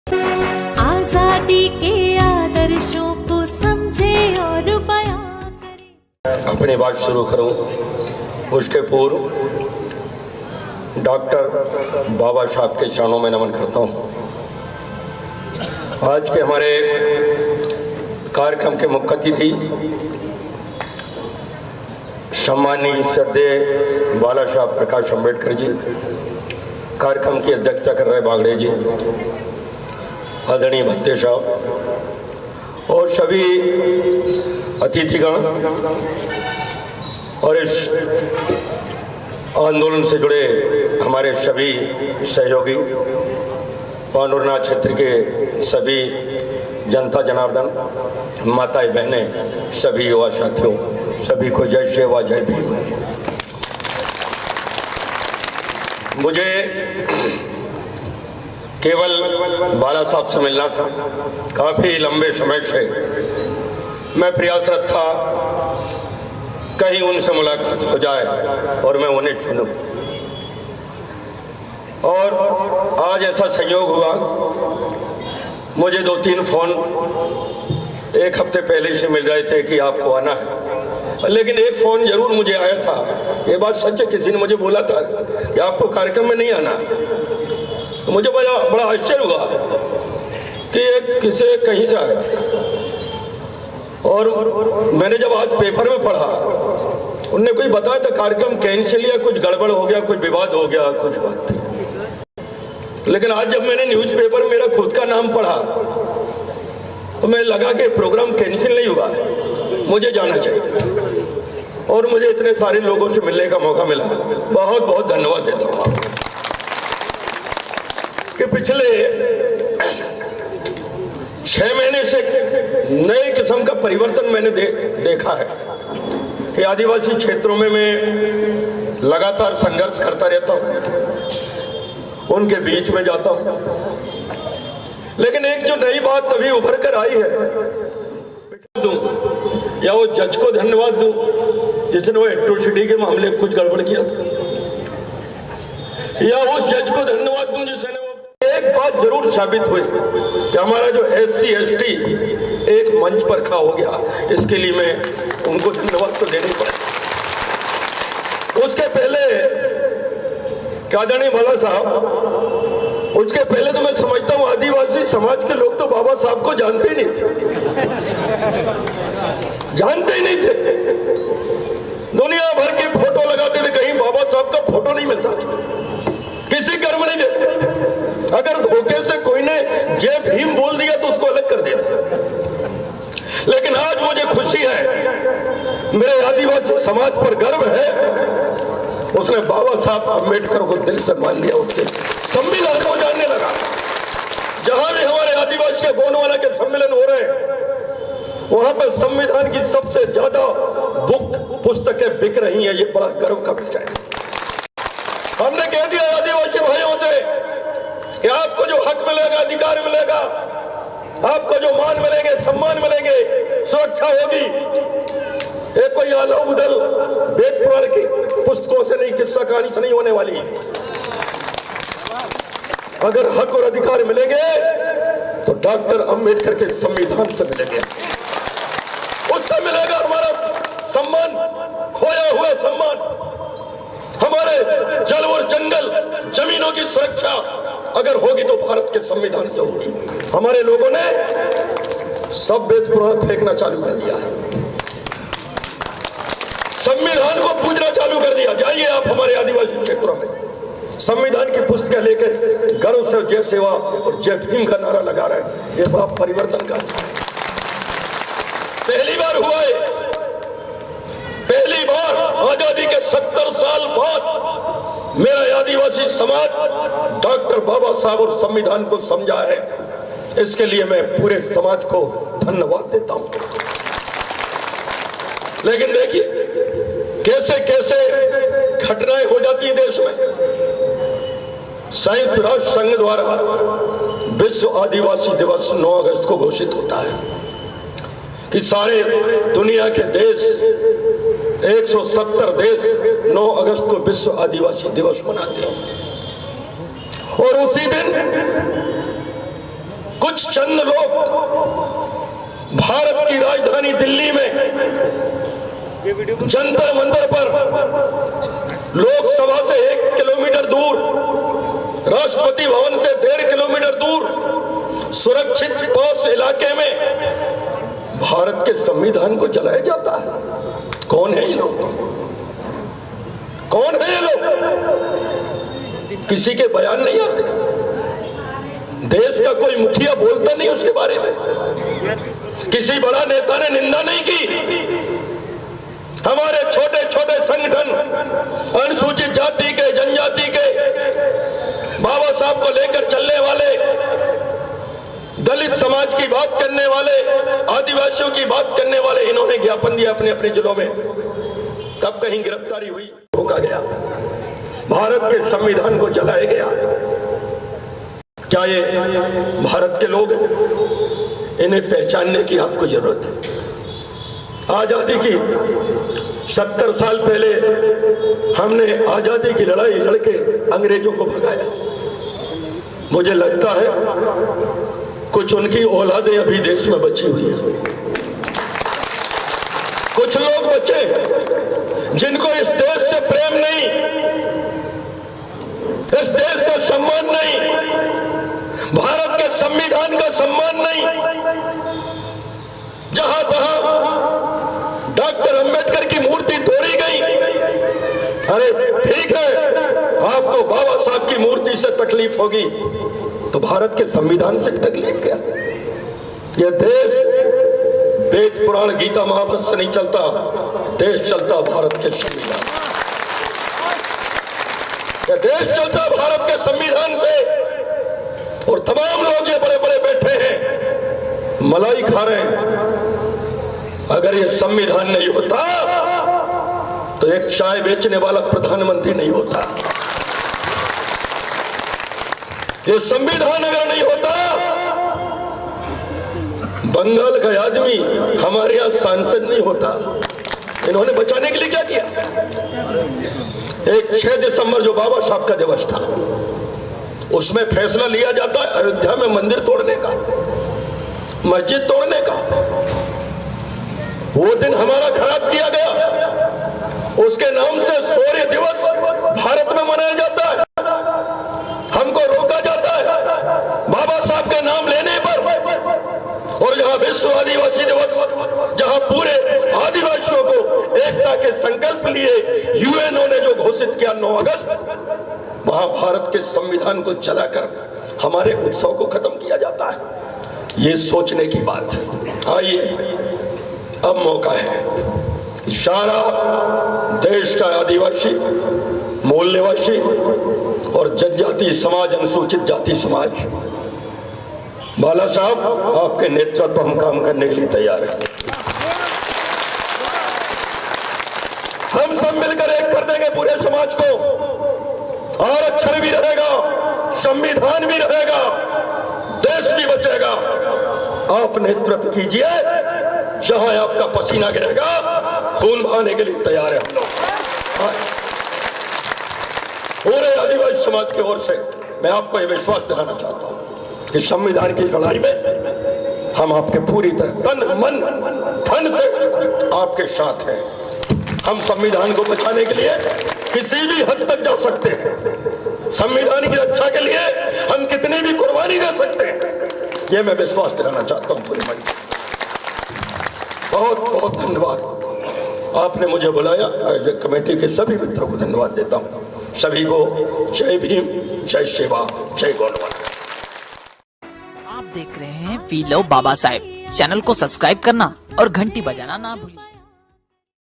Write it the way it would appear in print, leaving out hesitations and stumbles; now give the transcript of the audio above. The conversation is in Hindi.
आजादी के आदर्शों को समझे और बयां करे। अपनी बात शुरू करूं उसके पूर्व डॉक्टर बाबा साहब के चरणों में नमन करता हूं। आज के हमारे कार्यक्रम के मुख्य अतिथि सम्माननीय श्रद्धेय बाला साहब प्रकाश अम्बेडकर जी, कार्यक्रम की अध्यक्षता कर रहे बागड़े जी, आदरणीय भत्ते साहब और सभी अतिथिगण और इस आंदोलन से जुड़े हमारे सभी सहयोगी, पांडुरनाथ क्षेत्र के सभी जनता जनार्दन, माताएं बहनें, सभी युवा साथियों, सभी को जय सेवा जय भीम। मुझे केवल बाला साहब से मिलना था। काफ़ी लंबे समय से मैं प्रयासरत था कहीं उनसे मुलाकात हो जाए और मैं उन्हें सुनूं, और आज ऐसा संयोग हुआ। मुझे 2-3 फोन एक हफ्ते पहले से मिल रहे थे कि आपको आना है, लेकिन एक फ़ोन जरूर मुझे आया था। ये बात सच है, किसी ने मुझे बोला था कि आपको कार्यक्रम में नहीं आना। तो मुझे बड़ा आश्चर्य हुआ कि ये किसे कहीं से आया, और मैंने जब आज पेपर में पढ़ा, उनने कोई बताया था कार्यक्रम कैंसिल या कुछ गड़बड़ हो गया, कुछ विवाद हो गया, कुछ बात थी। लेकिन आज जब मैंने न्यूज़पेपर में मेरा खुद का नाम पढ़ा तो मैं लगा कि प्रोग्राम कैंसिल नहीं हुआ, मुझे जाना चाहिए, और मुझे इतने सारे लोगों से मिलने का मौका मिला। बहुत बहुत धन्यवाद देता हूँ आपको कि पिछले 6 महीने से नए किस्म का परिवर्तन मैंने देखा है कि आदिवासी क्षेत्रों में मैं लगातार संघर्ष करता रहता हूँ, उनके बीच में जाता हूँ। लेकिन एक जो नई बात अभी उभर कर आई है, दूं या वो जज को धन्यवाद दूं जिसने वो एट्रोसिटी के मामले में कुछ गड़बड़ किया था, या उस जज को धन्यवाद दूं जिसने वो एक बात जरूर साबित हुई कि हमारा जो SC ST एक मंच पर खड़ा हो गया। इसके लिए मैं उनको धन्यवाद तो देना ही पड़ेगा। उसके पहले आदरणीय बाला साहब, उसके पहले तो मैं समझता हूँ आदिवासी समाज के लोग तो बाबा साहब को जानते ही नहीं थे, दुनिया भर के फोटो लगाते थे, कहीं बाबा साहब का फोटो नहीं मिलता था, किसी घर में नहीं देखते। अगर धोखे से कोई ने जय भीम बोल दिया तो उसको अलग कर देते। लेकिन आज मुझे खुशी है, मेरे आदिवासी समाज पर गर्व है, उसने बाबा साहब अम्बेडकर को दिल से मान लिया, उसके संविधान को जानने लगा। जहां भी हमारे आदिवासी के गोंडवाना के सम्मेलन हो रहे हैं, वहां पर संविधान की सबसे ज्यादा पुस्तकें बिक रही हैं। ये बड़ा गर्व का विषय है। हमने कह दिया आदिवासी भाइयों से कि आपको जो हक मिलेगा, अधिकार मिलेगा, आपको जो मान मिलेंगे, सम्मान मिलेंगे, सुरक्षा होगी। एक कोई आला उदल वेद पुराण की पुस्तकों से नहीं, किस्सा कहानी से नहीं होने वाली। अगर हक और अधिकार मिलेंगे तो डॉक्टर अंबेडकर के संविधान से मिलेंगे, उससे मिलेगा हमारा सम्मान, खोया हुआ सम्मान। हमारे जल और जंगल, जमीनों की सुरक्षा अगर होगी तो भारत के संविधान से होगी। हमारे लोगों ने सब वेद पुराण फेंकना चालू कर दिया है, संविधान को पूजना चालू कर दिया। जाइए आप हमारे आदिवासी क्षेत्रों में, संविधान की पुस्तकें लेकर गर्व से जय सेवा और जय भीम का नारा लगा रहे हैं। ये बड़ा परिवर्तन का पहली बार हुआ है, पहली बार आजादी के 70 साल बाद मेरा आदिवासी समाज डॉक्टर बाबा साहब और संविधान को समझा है। इसके लिए मैं पूरे समाज को धन्यवाद देता हूं। लेकिन देखिए कैसे कैसे घटनाएं हो जाती है देश में। संयुक्त राष्ट्र संघ द्वारा विश्व आदिवासी दिवस 9 अगस्त को घोषित होता है कि सारे दुनिया के देश 170 देश 9 अगस्त को विश्व आदिवासी दिवस मनाते हैं। और उसी दिन चंद लोग भारत की राजधानी दिल्ली में जंतर मंतर पर लोकसभा से 1 किलोमीटर दूर, राष्ट्रपति भवन से 1.5 किलोमीटर दूर सुरक्षित पास इलाके में भारत के संविधान को जलाया जाता है। कौन है ये लोग? कौन है ये लोग? किसी के बयान नहीं आते, देश का कोई मुखिया बोलता नहीं उसके बारे में, किसी बड़ा नेता ने निंदा नहीं की। हमारे छोटे छोटे संगठन, अनुसूचित जाति के, जनजाति के, बाबा साहब को लेकर चलने वाले, दलित समाज की बात करने वाले, आदिवासियों की बात करने वाले, इन्होंने ज्ञापन दिया अपने अपने जिलों में। कब कहीं गिरफ्तारी हुई, रोका गया, भारत के संविधान को जलाया गया। क्या ये भारत के लोग हैं? इन्हें पहचानने की आपको जरूरत है। आजादी की 70 साल पहले हमने आजादी की लड़ाई लड़के अंग्रेजों को भगाया। मुझे लगता है कुछ उनकी औलादें अभी देश में बची हुई हैं। कुछ लोग बचे जिनको इस देश से प्रेम नहीं, इस देश का सम्मान नहीं, भारत के संविधान का सम्मान नहीं। जहां तहां डॉक्टर अंबेडकर की मूर्ति तोड़ी गई। अरे ठीक है, आपको बाबा साहब की मूर्ति से तकलीफ होगी, तो भारत के संविधान से तकलीफ क्या? यह देश वेद पुराण गीता महाभारत से नहीं चलता, देश चलता भारत के संविधान। यह देश चलता भारत के संविधान से। और तमाम लोग ये बड़े बड़े बैठे हैं, मलाई खा रहे हैं। अगर ये संविधान नहीं होता तो एक चाय बेचने वाला प्रधानमंत्री नहीं होता। ये संविधान अगर नहीं होता, बंगाल का आदमी हमारे यहां सांसद नहीं होता। इन्होंने बचाने के लिए क्या किया? एक 6 दिसंबर जो बाबा साहब का दिवस था, उसमें फैसला लिया जाता है अयोध्या में मंदिर तोड़ने का, मस्जिद तोड़ने का। वो दिन हमारा खराब किया गया। उसके नाम से शौर्य दिवस भारत में मनाया जाता है, हमको रोका जाता है बाबा साहब के नाम लेने पर। और जहां विश्व आदिवासी दिवस, जहां पूरे आदिवासियों को एकता के संकल्प लिए यूएनओ ने जो घोषित किया 9 अगस्त, वहां भारत के संविधान को जलाकर हमारे उत्सव को खत्म किया जाता है। ये सोचने की बात है। आइए, अब मौका है सारा देश का आदिवासी, मूल निवासी और जनजाति समाज, अनुसूचित जाति समाज, बाला साहब आपके नेतृत्व हम काम करने के लिए तैयार हैं। हम सब मिलकर एक कर देंगे पूरे समाज को। आरक्षण भी रहेगा, संविधान भी रहेगा, देश भी बचेगा। आप नेतृत्व कीजिए, जहां आपका पसीना गिरेगा खून बहाने के लिए तैयार है हम लोग। पूरे आदिवासी समाज की ओर से मैं आपको यह विश्वास दिलाना चाहता हूं कि संविधान की लड़ाई में हम आपके पूरी तरह तन मन धन से आपके साथ हैं। हम संविधान को बचाने के लिए किसी भी हद तक जा सकते हैं। संविधान की रक्षा के लिए हम कितनी भी कुर्बानी दे सकते हैं, ये मैं विश्वास दिलाना चाहता हूं पूरे मन। बहुत बहुत धन्यवाद, आपने मुझे बुलाया। आयोजक कमेटी के सभी मित्रों को धन्यवाद देता हूं। सभी को जय भीम, जय सेवा, जय गौरव। आप देख रहे हैं we love Baba Saheb. Channel को सब्सक्राइब करना और घंटी बजाना ना भूलिए।